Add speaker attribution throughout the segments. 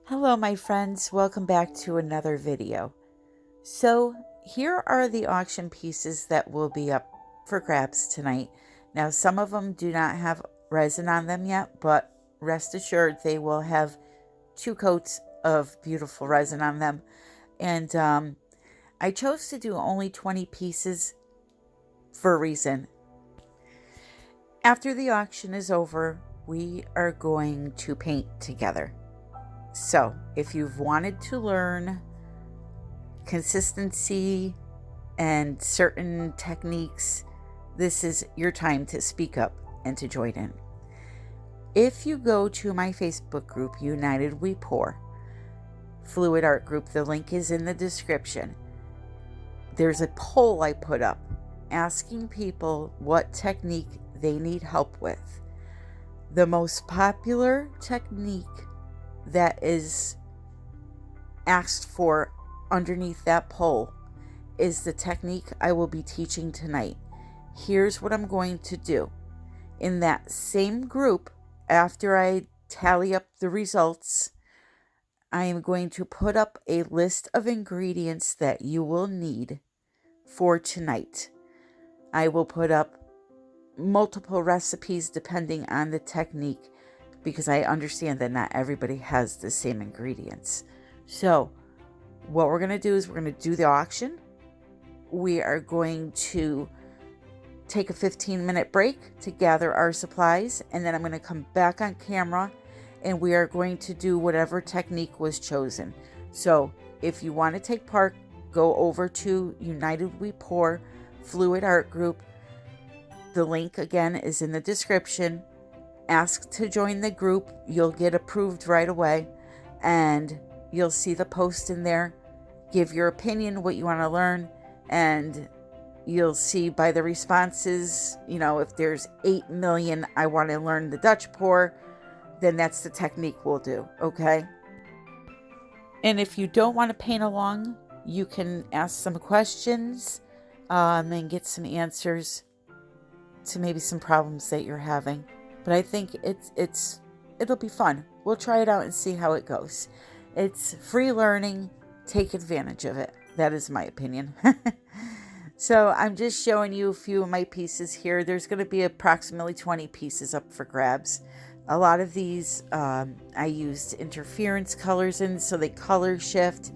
Speaker 1: Hello my friends, welcome back to another video. So here are the auction pieces that will be up for grabs tonight. Now some of them do not have resin on them yet, but rest assured they will have 2 coats of beautiful resin on them. And I chose to do only 20 pieces for a reason. After the auction is over, we are going to paint together. So if you've wanted to learn consistency and certain techniques, this is your time to speak up and to join in. If you go to my Facebook group, United We Pour Fluid Art Group, the link is in the description. There's a poll I put up asking people what technique they need help with. The most popular technique that is asked for underneath that poll is the technique I will be teaching tonight. Here's what I'm going to do. In that same group, after I tally up the results, I am going to put up a list of ingredients that you will need for tonight. I will put up multiple recipes depending on the technique, because I understand that not everybody has the same ingredients. So what we're going to do is we're going to do the auction. We are going to take a 15-minute break to gather our supplies, and then I'm going to come back on camera and we are going to do whatever technique was chosen. So if you want to take part, go over to United We Pour Fluid Art Group. The link again is in the description. Ask to join the group. You'll get approved right away, and you'll see the post in there. Give your opinion, what you want to learn, and you'll see by the responses, if there's 8 million, I want to learn the Dutch pour, then that's the technique we'll do, okay? And if you don't want to paint along, you can ask some questions and get some answers to maybe some problems that you're having. But I think it'll be fun. We'll try it out and see how it goes. It's free learning. Take advantage of it. That is my opinion. So I'm just showing you a few of my pieces here. There's going to be approximately 20 pieces up for grabs. A lot of these I used interference colors in, so they color shift.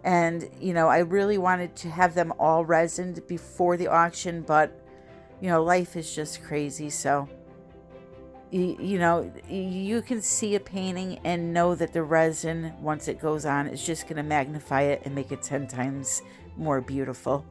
Speaker 1: And, I really wanted to have them all resined before the auction, but, life is just crazy. So you can see a painting and know that the resin, once it goes on, is just going to magnify it and make it 10 times more beautiful.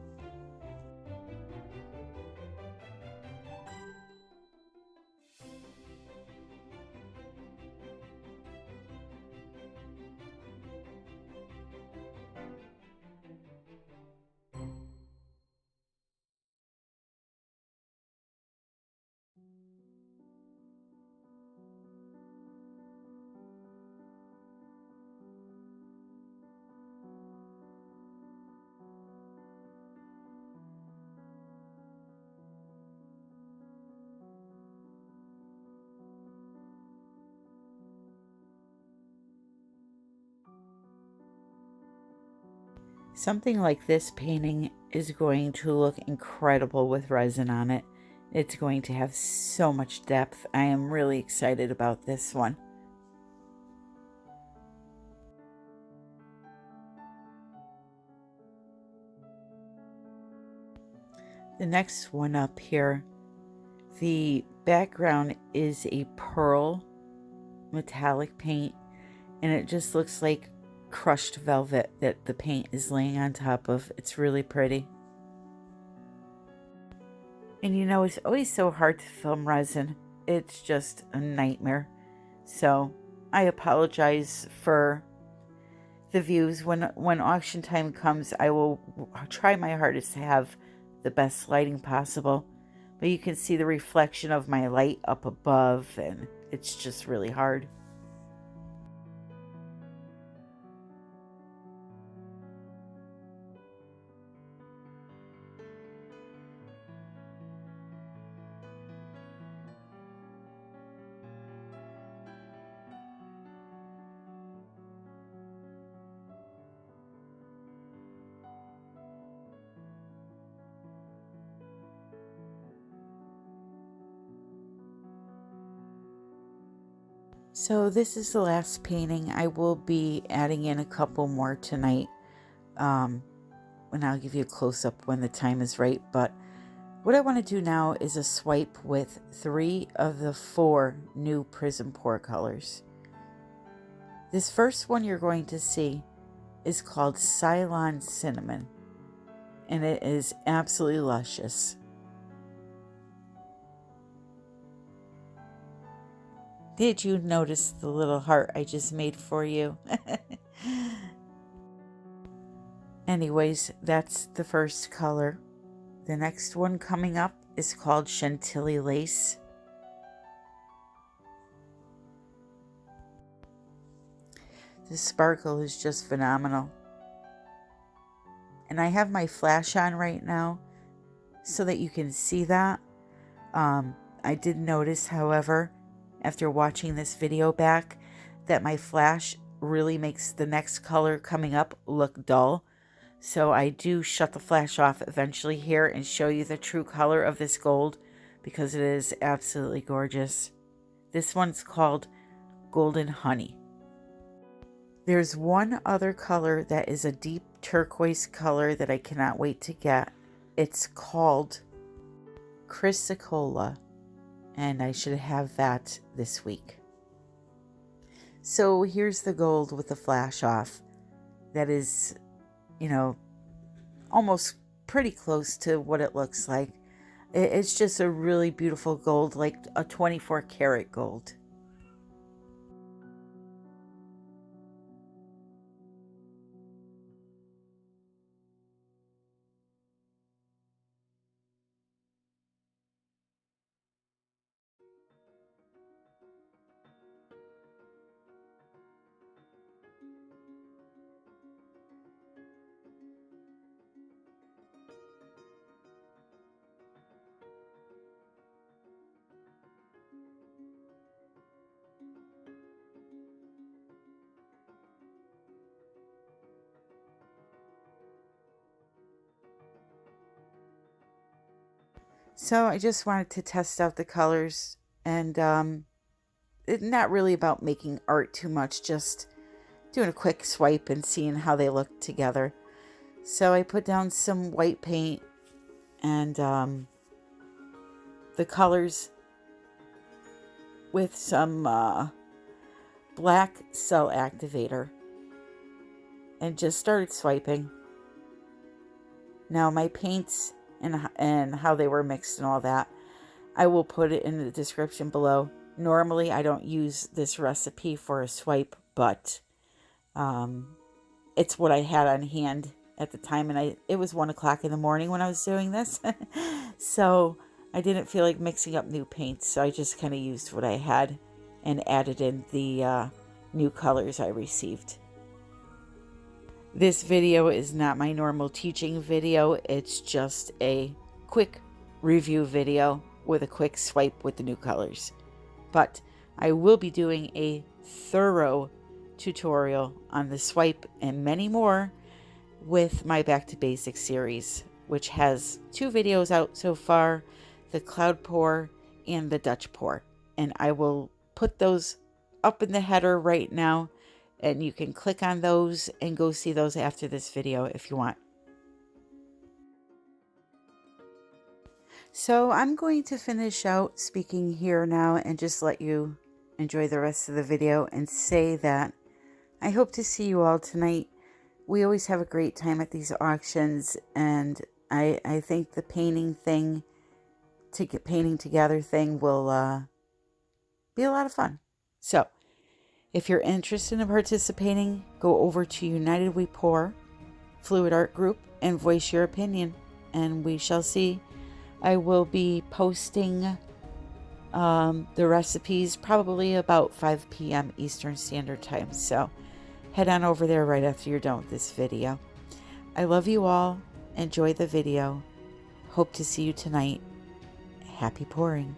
Speaker 1: Something like this painting is going to look incredible with resin on it. It's going to have so much depth. I am really excited about this one. The next one up here, the background is a pearl metallic paint, and it just looks like crushed velvet that the paint is laying on top of. It's really pretty. And it's always so hard to film resin. It's just a nightmare. So I apologize for the views. When auction time comes, I will try my hardest to have the best lighting possible. But you can see the reflection of my light up above, and it's just really hard. So this is the last painting. I will be adding in a couple more tonight. And I'll give you a close-up when the time is right. But what I want to do now is a swipe with 3 of the 4 new Prizm Pour Colors. This first one you're going to see is called Ceylon Cinnamon, and it is absolutely luscious. Did you notice the little heart I just made for you? Anyways, that's the first color. The next one coming up is called Chantilly Lace. The sparkle is just phenomenal. And I have my flash on right now so that you can see that. I did notice, however, after watching this video back, that my flash really makes the next color coming up look dull. So I do shut the flash off eventually here and show you the true color of this gold, because it is absolutely gorgeous. This one's called Golden Honey. There's one other color that is a deep turquoise color that I cannot wait to get. It's called Chrysocolla, and I should have that this week. So here's the gold with the flash off. That is, you know, almost pretty close to what it looks like. It's just a really beautiful gold, like a 24 karat gold. So I just wanted to test out the colors, and it's not really about making art too much, just doing a quick swipe and seeing how they look together. So I put down some white paint and the colors with some black cell activator and just started swiping. Now my paints and how they were mixed and all that, I will put it in the description below. Normally I don't use this recipe for a swipe, but it's what I had on hand at the time, and it was 1 o'clock in the morning when I was doing this. So I didn't feel like mixing up new paints, so I just kind of used what I had and added in the new colors I received. This video is not my normal teaching video. It's just a quick review video with a quick swipe with the new colors. But I will be doing a thorough tutorial on the swipe and many more with my Back to Basics series, which has 2 videos out so far, the Cloud Pour and the Dutch Pour. And I will put those up in the header right now, and you can click on those and go see those after this video if you want. So I'm going to finish out speaking here now and just let you enjoy the rest of the video and say that I hope to see you all tonight. We always have a great time at these auctions, and I think the painting together thing will be a lot of fun. So if you're interested in participating, go over to United We Pour Fluid Art Group and voice your opinion, and we shall see. I will be posting the recipes probably about 5 p.m. Eastern Standard Time, so head on over there right after you're done with this video. I love you all. Enjoy the video. Hope to see you tonight. Happy pouring.